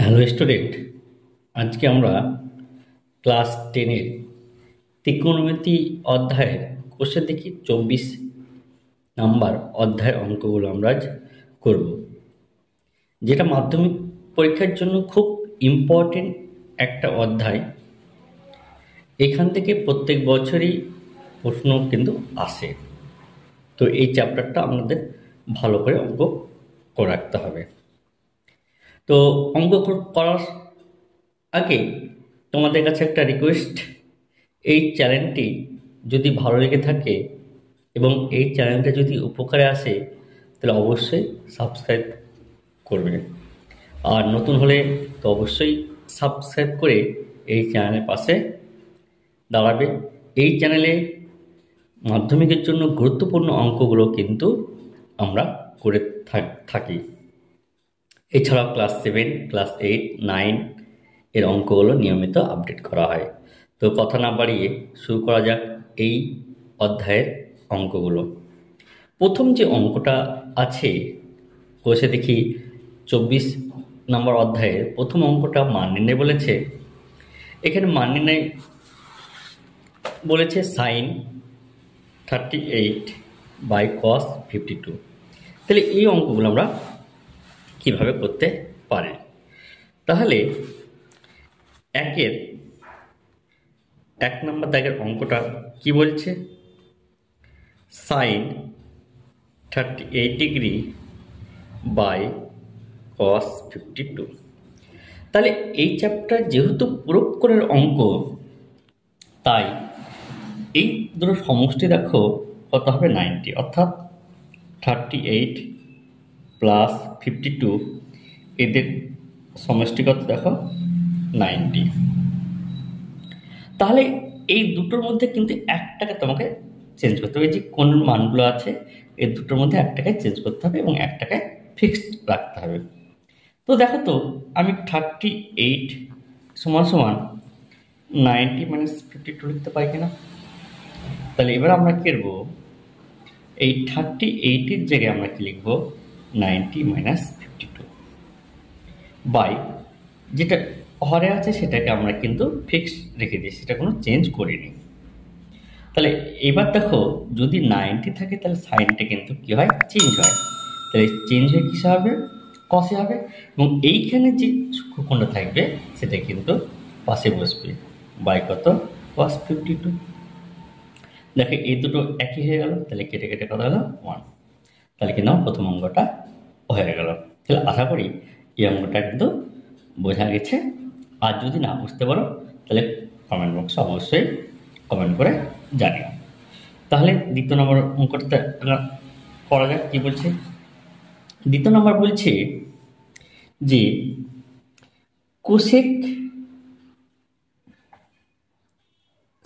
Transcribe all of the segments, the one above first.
Hello student, আজকে আমরা class 10-এর ত্রিকোণমিতি অধ্যায়ের কোষে দেখি 24 নাম্বার অধ্যায়ের অঙ্কগুলো আমরা আজ করব, যেটা মাধ্যমিক পরীক্ষার জন্য খুব ইম্পর্টেন্ট একটা অধ্যায়। এখান থেকে প্রত্যেক বছরই প্রশ্ন কিন্তু আসে, তো এই চ্যাপ্টারটা আমাদের ভালো করে অঙ্ক করে রাখতে হবে। তো অঙ্ক করার আগে তোমাদের কাছে একটা রিকোয়েস্ট, এই চ্যানেলটি যদি ভালো লেগে থাকে এবং এই চ্যানেলটা যদি উপকারে আসে তাহলে অবশ্যই সাবস্ক্রাইব করবে, আর নতুন হলে তো অবশ্যই সাবস্ক্রাইব করে এই চ্যানেলের পাশে দাঁড়াবে। এই চ্যানেলে মাধ্যমিকের জন্য গুরুত্বপূর্ণ অঙ্কগুলো কিন্তু আমরা করে থাকি। এছাড়াও ক্লাস 7, ক্লাস 8, 9 এর অঙ্কগুলো নিয়মিত আপডেট করা হয়। তো কথা না বাড়িয়ে শুরু করা যাক এই অধ্যায়ের অঙ্কগুলো। প্রথম যে অঙ্কটা আছে কোষে দেখি 24 নম্বর অধ্যায়ের প্রথম অঙ্কটা মান নির্ণয় বলেছে। এখানে মান নির্ণয় বলেছে সাইন 38/cos 52। তাহলে এই অঙ্কগুলো আমরা কিভাবে করতে পারি? তাহলে এক নম্বর দাগের অঙ্কটা কি বলছে? Sign 38°/cos 52। তাহলে এই চ্যাপ্টার যেহেতু পুরস্কারের অঙ্ক, তাই এই দুটো সমষ্টি দেখো কত হবে? 90, অর্থাৎ 38 প্লাস 52 এদের সমষ্টিগত দেখো 90। তাহলে এই দুটোর মধ্যে কিন্তু একটাকে তোমাকে চেঞ্জ করতে হবে। যে কোন মানগুলো আছে এই দুটোর মধ্যে একটাকে চেঞ্জ করতে হবে এবং একটাকে ফিক্সড রাখতে হবে। তো দেখো তো, আমি 38 সমান 90 মাইনাস 52 লিখতে পারি কিনা? তাহলে এবার আমরা কি করবো? এই 38-এর জায়গায় আমরা কি লিখবো? 90 মাইনাস 52 বাই যেটা হরে আছে সেটাকে আমরা কিন্তু ফিক্সড রেখে দিই, সেটা কোনো চেঞ্জ করিনি। তাহলে এবার দেখো, যদি 90 থাকে তাহলে সাইনটা কিন্তু কি হয়? চেঞ্জ হয়। তাহলে চেঞ্জ হয়ে কিসে হবে? কসে হবে। এবং এইখানে যে সূক্ষ্মকোণটা থাকবে সেটা কিন্তু পাশে বসবে, বাই কত? cos 52। দেখো এই দুটো একই হয়ে গেল, তাহলে কেটে কেটে কত হলো? 1। তাহলে কিন্তু প্রথম অঙ্কটা হয়ে গেল। তাহলে আশা করি এই অঙ্কটা কিন্তু বোঝা গেছে। আর যদি না বুঝতে পারো তাহলে কমেন্ট বক্সে অবশ্যই কমেন্ট করে জানিও। তাহলে দ্বিতীয় নম্বর অঙ্কটা করা যাক। কি বলছে? দ্বিতীয় নম্বর বলছে যে কোসেক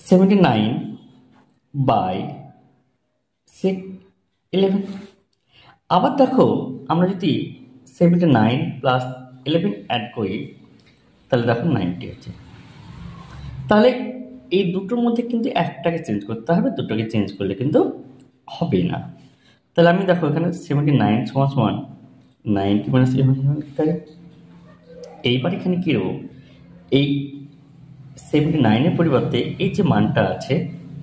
79/sec 11। আবার দেখো, আমরা যদি 79 প্লাস 11 অ্যাড করি তাহলে দেখো 90 আছে। তাহলে এই দুটোর মধ্যে কিন্তু একটাকে চেঞ্জ করতে হবে, দুটোকে চেঞ্জ করলে কিন্তু হবে না। তাহলে আমি দেখো এখানে 79 সমান 90 মাইনাস 11 লিখতে পারি। এইবার এখানে কি দেবো? এই 79-এর পরিবর্তে এই যে মানটা আছে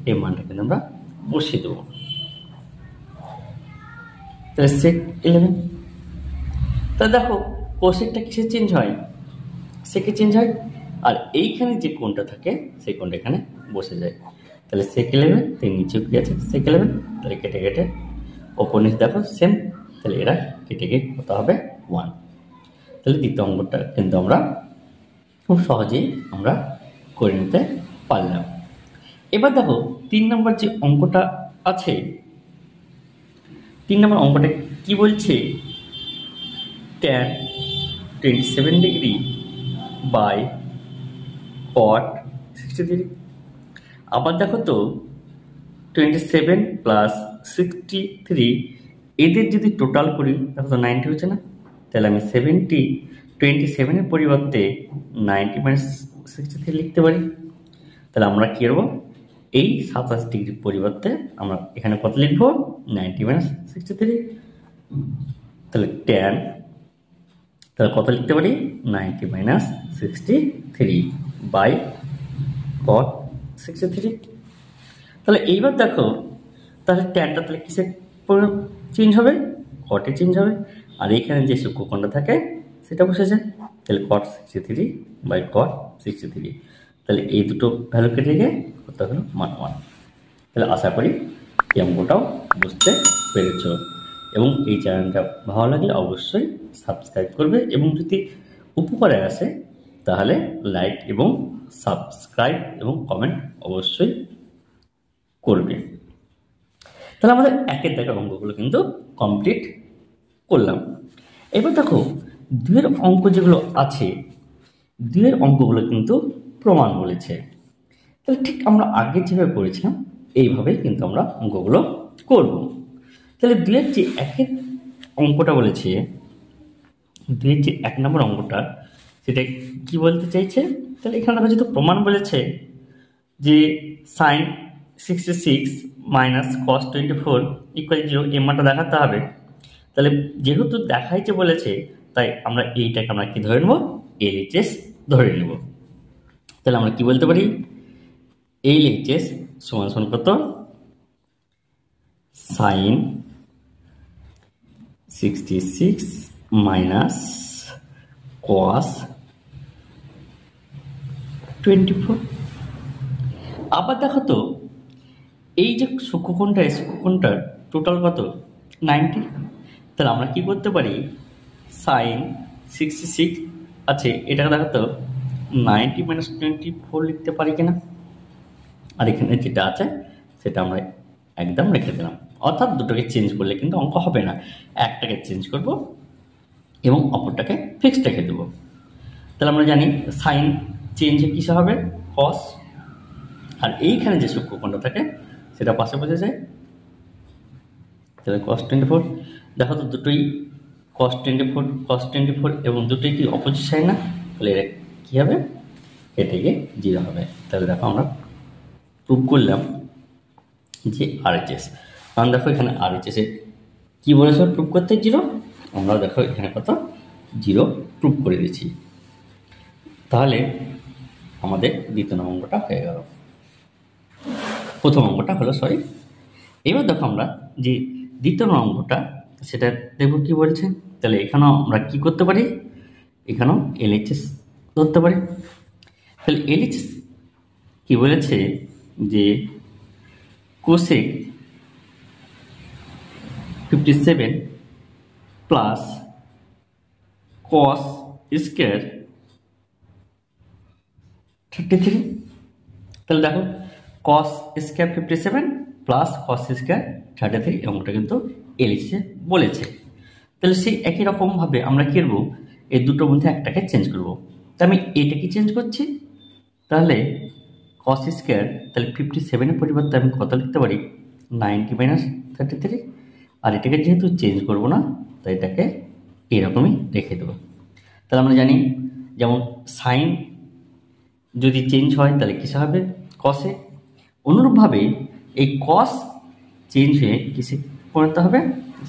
এই মানটা কিন্তু আমরা বসিয়ে দেবো। তাহলে sec 11। তাহলে দেখো কোসেকটা কিসে চেঞ্জ হয়? সেকে চেঞ্জ হয়। আর এইখানে যে কোণটা থাকে সেই কোণটা এখানে বসে যায়। তাহলে sec 11, তাই নিচেও কি আছে? sec 11। তাহলে কেটে কেটে ওপর নিচে দেখো সেম, তাহলে এরা কেটে গিয়ে কত হবে? 1। তাহলে দ্বিতীয় অঙ্কটা কিন্তু আমরা খুব সহজেই আমরা করে নিতে পারলাম। এবার দেখো 3 নম্বর যে অঙ্কটা আছে, 3 নম্বর অঙ্কটা কি বলছে? tan 27°/cot 63। আবার দেখো তো 27 প্লাস 63 এদের যদি টোটাল করি দেখো তো 90 হচ্ছে না? তাহলে আমি 27-এর পরিবর্তে 90 মাইনাস 63 লিখতে পারি। তাহলে আমরা কি করবো? এই 27 ডিগ্রির পরিবর্তে আমরা এখানে কত লিখবো? 90 মাইনাস 63। তাহলে tan তাহলে কত লিখতে পারি 90 মাইনাস 63 বাই cot 63। তাহলে এইবার দেখো তাহলে ট্যানটা তাহলে কিসে চেঞ্জ হবে, কটে চেঞ্জ হবে, আর এখানে যে সূক্ষ্মকোণটা থাকে সেটা বসেছে, তাহলে cot 63 বাই cot 63। তাহলে এই দুটো ভ্যালু কেটে গিয়ে কত হলো 1। তাহলে আশা করি এই অঙ্কটাও বুঝতে পেরেছ, এবং এই চ্যানেলটা ভালো লাগলে অবশ্যই সাবস্ক্রাইব করবে, এবং যদি উপকারে আসে তাহলে লাইক এবং সাবস্ক্রাইব এবং কমেন্ট অবশ্যই করবে। তাহলে আমাদের একের দাগের অঙ্কগুলো কিন্তু কমপ্লিট করলাম। এবার দেখো দুইয়ের অঙ্ক যেগুলো আছে, দুইয়ের অঙ্কগুলো কিন্তু প্রমাণ বলেছে। তাহলে ঠিক আমরা আগে যেভাবে করেছিলাম এইভাবে কিন্তু আমরা অঙ্কগুলো করব। তাহলে দুইয়ের যে একের অঙ্কটা বলেছে, দুইয়ের যে 1 নম্বর অঙ্কটা সেটা কি বলতে চাইছে, তাহলে এখানে দেখো যেহেতু প্রমাণ বলেছে যে sin 66 মাইনাস cos 24 ইকুয়াল 0, এই মানটা দেখাতে হবে। তাহলে যেহেতু দেখাইছে বলেছে তাই আমরা এইটাকে আমরা কি ধরে নেব, LHS ধরে নেব। তাহলে আমরা কি বলতে পারি, LHS সমান সমান কত, sin 66 মাইনাস cos 24। আবার দেখো তো এই যে সূক্ষ্মকোণটা, এই সূক্ষ্মকোণটার টোটাল কত 90। তাহলে আমরা কি করতে পারি, sin 66 আছে এটাকে দেখো তো 90 মাইনাস 24 লিখতে পারি কিনা, আর এখানে যেটা আছে সেটা আমরা একদম রেখে দিলাম। অর্থাৎ দুটোকে চেঞ্জ করলে কিন্তু অঙ্ক হবে না, একটাকে চেঞ্জ করব এবং অপরটাকে ফিক্সড রেখে দেবো। তাহলে আমরা জানি সাইন চেঞ্জে কিসে হবে, cos, আর এইখানে যে সূক্ষ্মকোণটা থাকে সেটা পাশে বসে যায়, তাহলে cos 24। দেখো তো দুটোই cos 24 এবং দুটোই কি অপোজিট সাইড না, তাহলে এটা কী হবে, কেটে গিয়ে 0 হবে। তাহলে দেখো আমরা প্রুভ করলাম যে RHS, কারণ দেখো এখানে RHS এ কী বলেছে প্রুভ করতে 0, আমরা দেখো এখানে কত 0 প্রুভ করে দিচ্ছি। তাহলে আমাদের দ্বিতীয় নম্বর অঙ্কটা হয়ে গেল, প্রথম অঙ্কটা হলো সরি। এবার দেখো আমরা যে দ্বিতীয় নম্বর অঙ্কটা সেটা দেখবো কি বলছে। তাহলে এখানেও আমরা কি করতে পারি, এখানেও LHS ধরতে পারি। তাহলে LHS কি বলেছে যে কোসেক 57 প্লাস cos স্কয়ার 33। তাহলে দেখো cos square 57 plus cos square 33 এমনটা কিন্তু LHS বলেছে। তাহলে সেই একই রকমভাবে আমরা কি করবো, এই দুটোর মধ্যে একটাকে চেঞ্জ করব। তা আমি এটাকে চেঞ্জ করছি, তাহলে cos স্কয়ার তাহলে 57-এর পরিবর্তে আমি কত লিখতে পারি 90 মাইনাস 33, আর এটাকে যেহেতু চেঞ্জ করব না তাই এটাকে এরকমই রেখে দেবো। তাহলে আমরা জানি যেমন সাইন যদি চেঞ্জ হয় তাহলে কিসে হবে, কসে। অনুরূপভাবে এই কস চেঞ্জ হয়ে কিসে পড়তে হবে,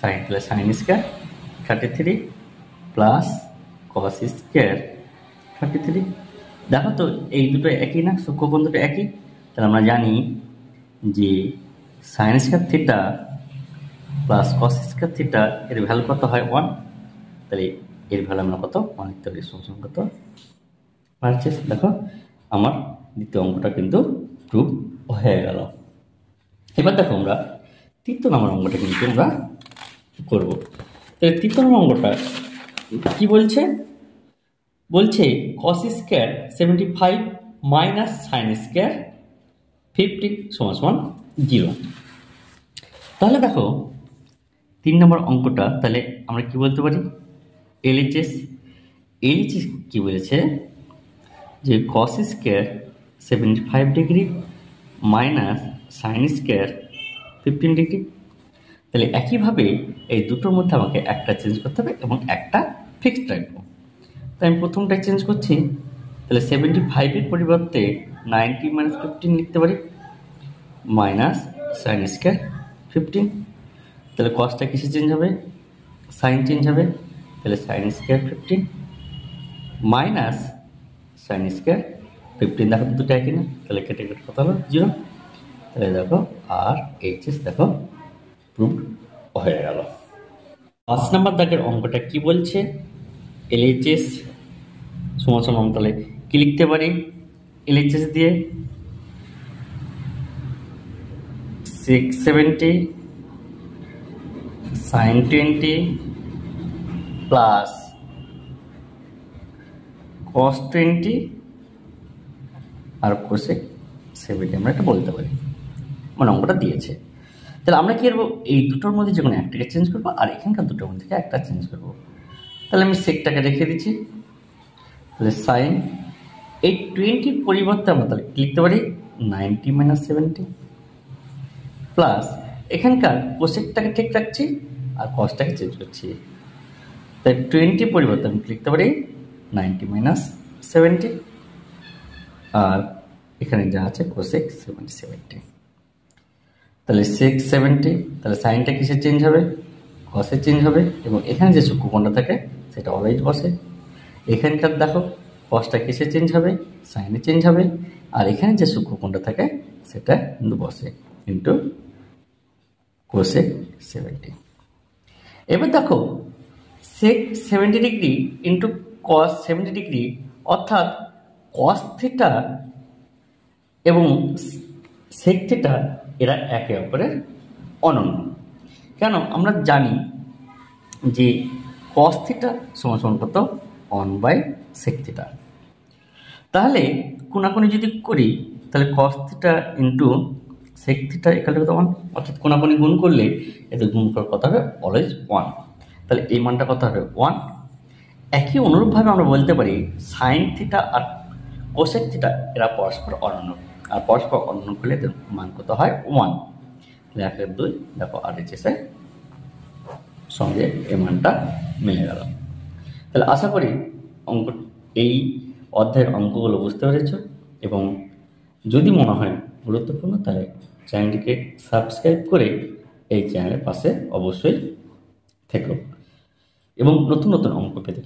সাইন। তাহলে sine square 33 plus cos square 33। দেখো তো এই দুটো একই না, সূক্ষ্মকোণ দুটো একই। তাহলে আমরা জানি যে sine square theta plus cos square theta এর ভ্যালু কত হয় 1। তাহলে এর ভ্যালু আমরা কত 1 লিখতে পারি, সমান কত RHS। দেখো আমার দ্বিতীয় অঙ্কটা কিন্তু প্রুভ হয়ে গেল। এবার দেখো আমরা তৃতীয় নম্বর অঙ্কটা কিন্তু আমরা করবো। তাহলে তৃতীয় নম্বর অঙ্কটা কি বলছে, বলছে cos square 75 minus sine square 50 সমান সমান 0। তাহলে দেখো 3 নম্বর অঙ্কটা তাহলে আমরা কি বলতে পারি, LHS কি বলেছে যে cos square 75 degree minus sine square 15 degree. তাহলে একইভাবে এই দুটোর মধ্যে আমাকে একটা চেঞ্জ করতে হবে এবং একটা ফিক্সড রাখবো। তাই আমি প্রথমটাই চেঞ্জ করছি, তাহলে 75-এর পরিবর্তে 90 মাইনাস 15 লিখতে পারি, মাইনাস সাইন স্কয়ার 15। তাহলে কসটা কিসে চেঞ্জ হবে, সাইন চেঞ্জ হবে, তাহলে sine square 15 minus sine square 15 দেখো দুটো একই না, তাহলে কেটে কেটে কত হলো 0। তাহলে দেখো আর এইচএস দেখো প্রুভ হয়ে গেল। 5 নম্বর দাগের অঙ্কটা কি বলছে, এলএইচএস সমান সমান তাহলে কি লিখতে পারি, এলএইচএস দিয়ে 670 sin 20 প্লাস cos 20 আর cosec 70 আমরা এটা বলতে পারি, মানে অঙ্কটা দিয়েছে। তাহলে আমরা কি করবো, এই দুটোর মধ্যে যে কোনো একটাকে চেঞ্জ করবো আর এখানকার দুটোর মধ্যে থেকে একটা চেঞ্জ করবো। তাহলে আমি সেকটাকে রেখে দিচ্ছি, তাহলে সাইন এই 20 পরিবর্তে আমরা তাহলে লিখতে পারি 90 - 70 প্লাস এখানকার কোসেকটাকে ঠিক রাখছি আর কসটাকে চেঞ্জ করছি, তাই 20 পরিবর্তে আমি লিখতে পারি 90 - 70 আর এখানে যা আছে কোসেক 70। তাহলে 670, তাহলে সাইনটা কিসে চেঞ্জ হবে, কসে চেঞ্জ হবে এবং এখানে যে সূক্ষ্মকোণটা থাকে সেটা অলওয়েজ বসে। এখানকার দেখো কসটা কিসে চেঞ্জ হবে, সাইনে চেঞ্জ হবে আর এখানে যে সূক্ষ্মকোণটা থাকে সেটা কিন্তু বসে ইন্টু কোসেক 70। এবার দেখো সেক 70 ডিগ্রি ইন্টু কস 70 ডিগ্রি, অর্থাৎ কস থিটা এবং সেক থিটা এরা একে অপরের অনন্য। কেন, আমরা জানি যে কস থিটা সমান সমান কত 1/sec থিটা। তাহলে কোনাকুনি যদি করি তাহলে cos theta into sec theta equal কত 1, অর্থাৎ কোনাকুনি গুণ করলে এদের গুণ করার কথা হবে অলওয়েজ 1। তাহলে এই মানটা কত হবে 1। একই অনুরূপভাবে আমরা বলতে পারি সাইন থিটা আর কোসেক থিটা এরা পরস্পর অনন্য, আর পরস্পর অনন্য করলে এদের মান কত হয় 1। তাহলে 1 এর 2 দেখো আর এইচএসের সঙ্গে এই মানটা মিলে গেল। তাহলে আশা করি অঙ্ক এই অধ্যায়ের অঙ্কগুলো বুঝতে পেরেছ এবং যদি মনে হয় গুরুত্বপূর্ণ তাহলে চ্যানেলটিকে সাবস্ক্রাইব করে এই চ্যানেলের পাশে অবশ্যই থেকো এবং নতুন নতুন অঙ্ক পেতে